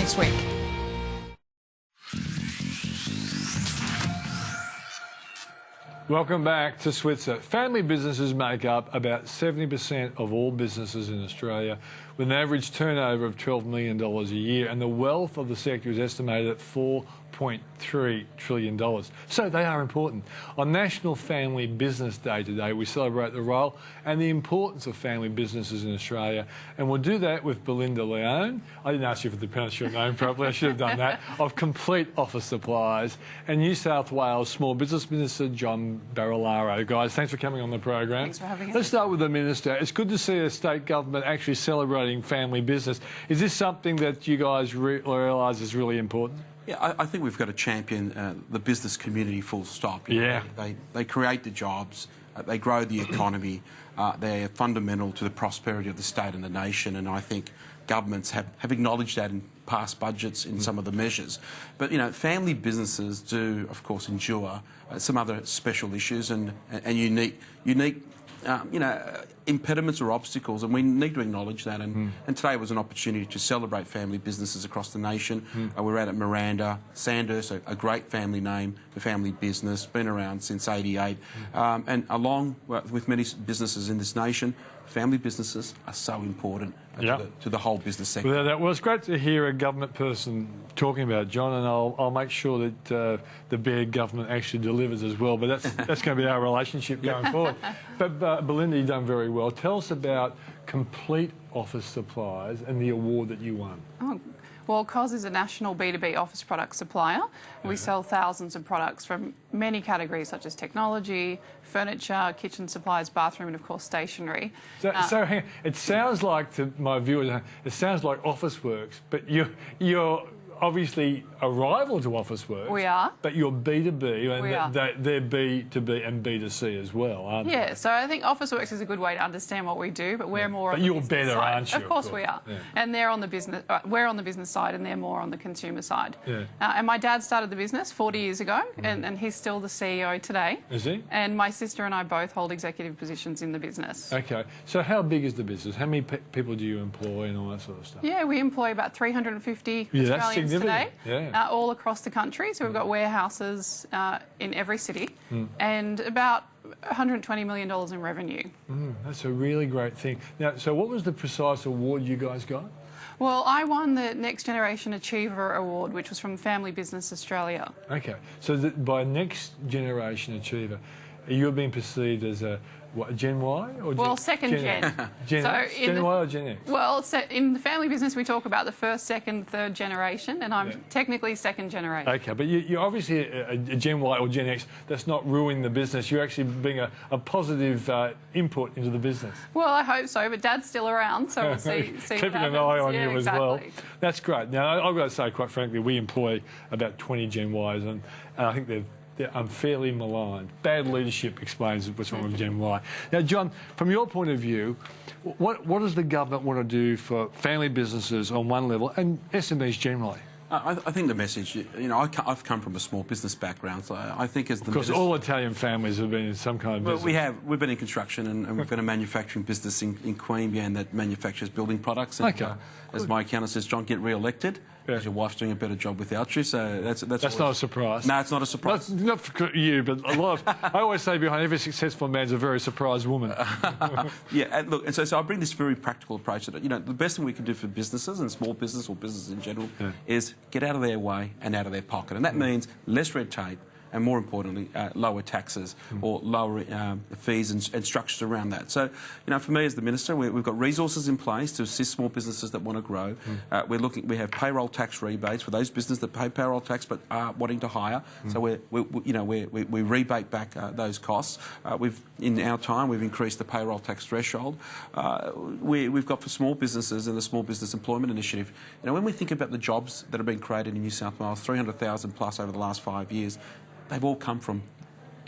next week. Welcome back to Switzer. Family businesses make up about 70% of all businesses in Australia, with an average turnover of $12 million a year, and the wealth of the sector is estimated at $4.3 trillion. So they are important. On National Family Business Day today, we celebrate the role and the importance of family businesses in Australia, and we'll do that with Belinda Lyone. I didn't ask you for the pronounce your name properly, I should have done that, of Complete Office Supplies, and New South Wales Small Business Minister John Barilaro. Guys, thanks for coming on the program. Thanks for having us. Let's start with the Minister. It's good to see a state government actually celebrating family business. Is this something that you guys realise is really important? Yeah, I think we've got to champion the business community full stop. Yeah. They create the jobs, they grow the economy, they're fundamental to the prosperity of the state and the nation, and I think governments have acknowledged that in past budgets in some of the measures. But, you know, family businesses do, of course, endure some other special issues and unique you know, impediments or obstacles, and we need to acknowledge that. And today was an opportunity to celebrate family businesses across the nation. We're out at Miranda, Sandhurst, a great family name, a family business, been around since '88. And along with many businesses in this nation, family businesses are so important to the whole business sector. Well, it's great to hear a government person talking about it, John, and I'll make sure that the Baird government actually delivers as well. But that's going to be our relationship going forward. But Belinda, you've done very well. Tell us about Complete Office Supplies and the award that you won. Oh, well, COS is a national B2B office product supplier. We sell thousands of products from many categories such as technology, furniture, kitchen supplies, bathroom and, of course, stationery. So hang on. It sounds like, to my viewers, it sounds like Officeworks, but you're obviously a rival to Officeworks. We are. But you're B2B, and are. they're B2B and B2C as well, aren't they? Yeah, so I think Officeworks is a good way to understand what we do, but we're more on the business better, side. aren't you? Of course we are. Yeah. And they're on the business, we're on the business side and they're more on the consumer side. Yeah. And my dad started the business 40 years ago, and he's still the CEO today. Is he? And my sister and I both hold executive positions in the business. Okay. So how big is the business? How many people do you employ and all that sort of stuff? Yeah, we employ about 350 Australians today. Yeah. All across the country. So we've got warehouses in every city and about $120 million in revenue. That's a really great thing. Now, so what was the precise award you guys got? Well, I won the Next Generation Achiever Award, which was from Family Business Australia. Okay. So by Next Generation Achiever, you're being perceived as a Gen Y or well, second gen. Gen X? Gen Y or Gen X? Well, in the family business, we talk about the first, second, third generation, and I'm technically second generation. Okay, but you're obviously a Gen Y or Gen X that's not ruining the business. You're actually being a positive input into the business. Well, I hope so, but Dad's still around, so we'll see Keeping an eye on you as well. That's great. Now, I've got to say, quite frankly, we employ about 20 Gen Ys, and I think they're unfairly maligned. Bad leadership explains what's wrong with Gen Y. Now, John, from your point of view, what does the government want to do for family businesses on one level and SMEs generally? I think the message, you know, I've come from a small business background, so I think as the Because all Italian families have been in some kind of business. Well, we've been in construction and we've got a manufacturing business in Queanbeyan that manufactures building products. And, as my accountant says, John, get re-elected. Because your wife's doing a better job without you, so that's not a surprise. No, it's not a surprise. Not for you, but a lot of. I always say behind every successful man's a very surprised woman. Yeah, and look, and so I bring this very practical approach that, you know, the best thing we can do for businesses and small business or businesses in general is get out of their way and out of their pocket, and that means less red tape. And more importantly, lower taxes or lower fees and structures around that. So, you know, for me as the Minister, we've got resources in place to assist small businesses that want to grow. We have payroll tax rebates for those businesses that pay payroll tax but are wanting to hire. So we rebate back those costs. In our time, we've increased the payroll tax threshold. We've got for small businesses and the Small Business Employment Initiative. You know, when we think about the jobs that have been created in New South Wales, 300,000 plus over the last 5 years, they've all come from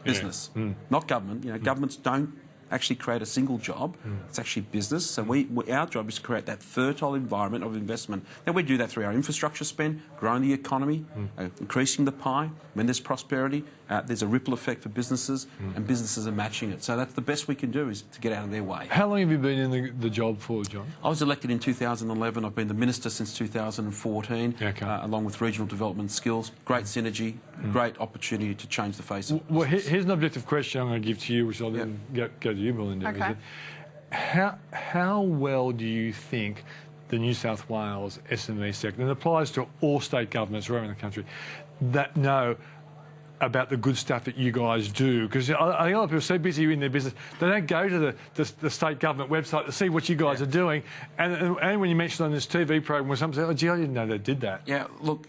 business, not government. You know, governments don't actually create a single job. It's actually business. So our job is to create that fertile environment of investment. Then we do that through our infrastructure spend, growing the economy, increasing the pie. When there's prosperity, there's a ripple effect for businesses, and businesses are matching it. So that's the best we can do, is to get out of their way. How long have you been in the job for, John? I was elected in 2011. I've been the minister since 2014, along with regional development skills. Great synergy, great opportunity to change the face of Well, here's an objective question I'm going to give to you, which I'll then go to you, Belinda. Okay. How well do you think the New South Wales SME sector, and it applies to all state governments around the country, that know about the good stuff that you guys do? Because I think a lot of people are so busy in their business, they don't go to the state government website to see what you guys are doing. And when you mention on this TV program where someone says, oh, gee, I didn't know they did that. Yeah, look,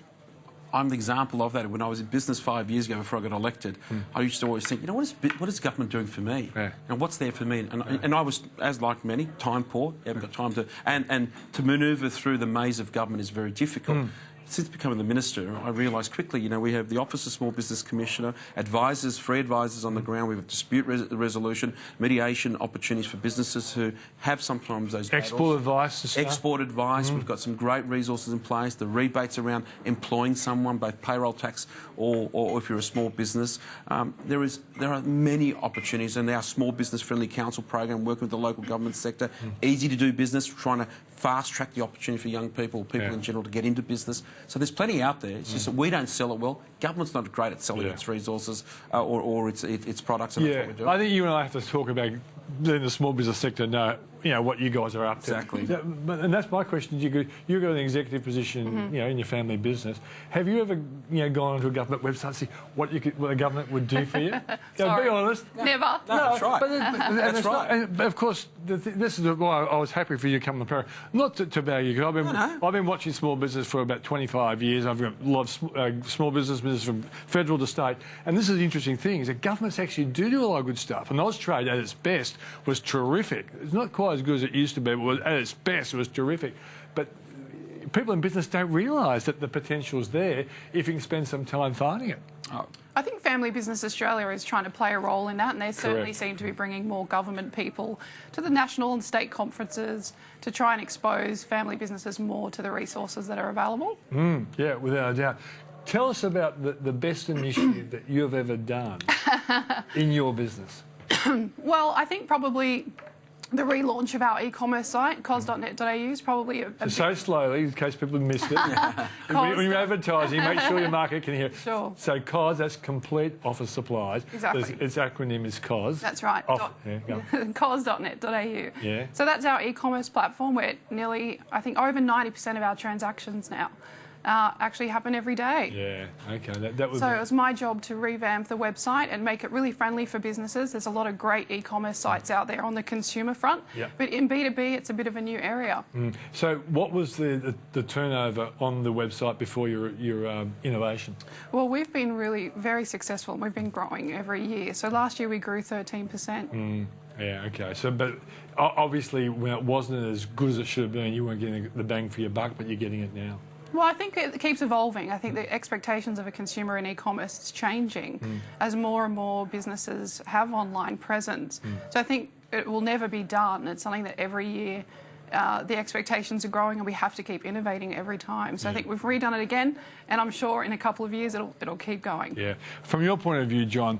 I'm the example of that. When I was in business 5 years ago, before I got elected, I used to always think, you know, what is government doing for me? Yeah. And what's there for me? And I was, as like many, time poor. You haven't got time to... And to manoeuvre through the maze of government is very difficult. Since becoming the minister, I realised quickly, you know, we have the Office of Small Business Commissioner, advisors, free advisors on the ground. We have dispute resolution, mediation opportunities for businesses who have sometimes those Export advice and stuff. Export advice. We've got some great resources in place. The rebates around employing someone, both payroll tax or if you're a small business. There are many opportunities, and our Small Business Friendly Council program, working with the local government sector, easy to do business, trying to fast-track the opportunity for young people in general to get into business. So there's plenty out there. It's just that we don't sell it well. Government's not great at selling its resources or its products, and that's what we do. I think you and I have to talk about letting the small business sector know, you know, what you guys are up to. Exactly. And that's my question. You've got an executive position, you know, in your family business. Have you ever, you know, gone onto a government website and see what the government would do for you? Sorry. Be honest. Never. No, that's right. That's right. And of course, this is why I was happy for you to come on the program. Not to bag you, because I've been watching small business for about 25 years. I've got a lot of small business from federal to state. And this is the interesting thing, is that governments actually do a lot of good stuff. And Austrade, at its best, was terrific. It's not quite as good as it used to be, but at its best, it was terrific. But people in business don't realise that the potential's there if you can spend some time finding it. I think Family Business Australia is trying to play a role in that, and they certainly seem to be bringing more government people to the national and state conferences to try and expose family businesses more to the resources that are available. Yeah, without a doubt. Tell us about the best initiative that you've ever done in your business. Well, I think probably the relaunch of our e-commerce site, cos.net.au, is probably So slowly, in case people missed it. When you're advertising, make sure your market can hear it. Sure. So COS, that's Complete Office Supplies. Exactly. Its acronym is COS. That's right. cos.net.au. Yeah. So that's our e-commerce platform where nearly, I think, over 90% of our transactions now actually happen every day. Yeah, OK. That would So it was my job to revamp the website and make it really friendly for businesses. There's a lot of great e-commerce sites out there on the consumer front, but in B2B it's a bit of a new area. So what was the turnover on the website before your innovation? Well, we've been really very successful. We've been growing every year. So last year we grew 13%. Yeah, OK. So, but obviously when it wasn't as good as it should have been, you weren't getting the bang for your buck, but you're getting it now. Well, I think it keeps evolving. I think the expectations of a consumer in e-commerce is changing as more and more businesses have online presence. So I think it will never be done. It's something that every year the expectations are growing and we have to keep innovating every time. So I think we've redone it again, and I'm sure in a couple of years it'll keep going. Yeah. From your point of view, John,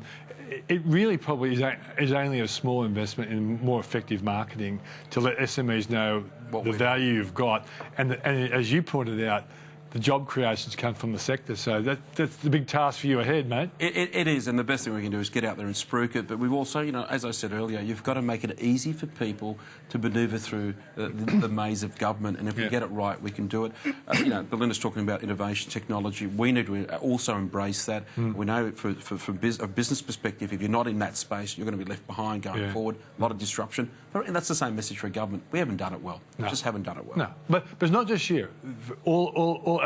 it really probably is only a small investment in more effective marketing to let SMEs know the value you've got. And as you pointed out, the job creations come from the sector, so that's the big task for you ahead, mate. It is, and the best thing we can do is get out there and spruik it. But we've also, you know, as I said earlier, you've got to make it easy for people to manoeuvre through the maze of government, and if we get it right, we can do it. You know, Belinda's talking about innovation, technology. We need to also embrace that. We know from a business perspective, if you're not in that space, you're going to be left behind going forward. A lot of disruption. And that's the same message for government. We haven't done it well. We just haven't done it well. No, but it's not just you.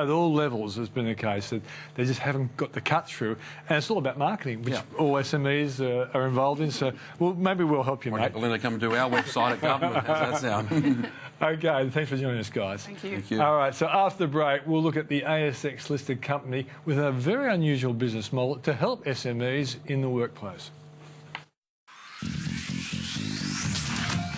At all levels, has been the case that they just haven't got the cut through, and it's all about marketing, which all SMEs are involved in. So, well, maybe we'll help you, mate. Belinda, come and do our website at government. How's that sound? OK, thanks for joining us, guys. Thank you. Thank you. All right, so after the break, we'll look at the ASX-listed company with a very unusual business model to help SMEs in the workplace.